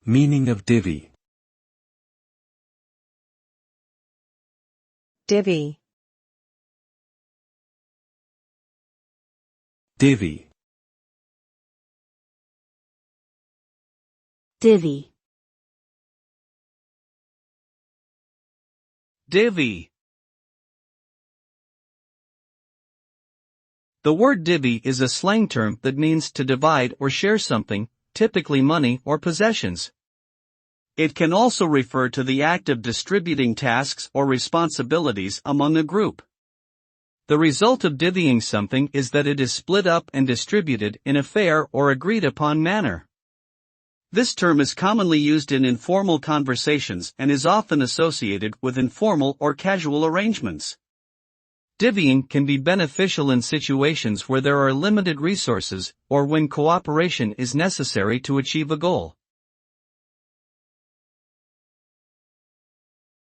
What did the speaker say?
Meaning of divvy. divvy, Divvy. divvy, Divvy. The word divvy is a slang term that means to divide or share something, typically money or possessions. It can also refer to the act of distributing tasks or responsibilities among a group. The result of divvying something is that it is split up and distributed in a fair or agreed-upon manner. This term is commonly used in informal conversations and is often associated with informal or casual arrangements. Divvying can be beneficial in situations where there are limited resources or when cooperation is necessary to achieve a goal.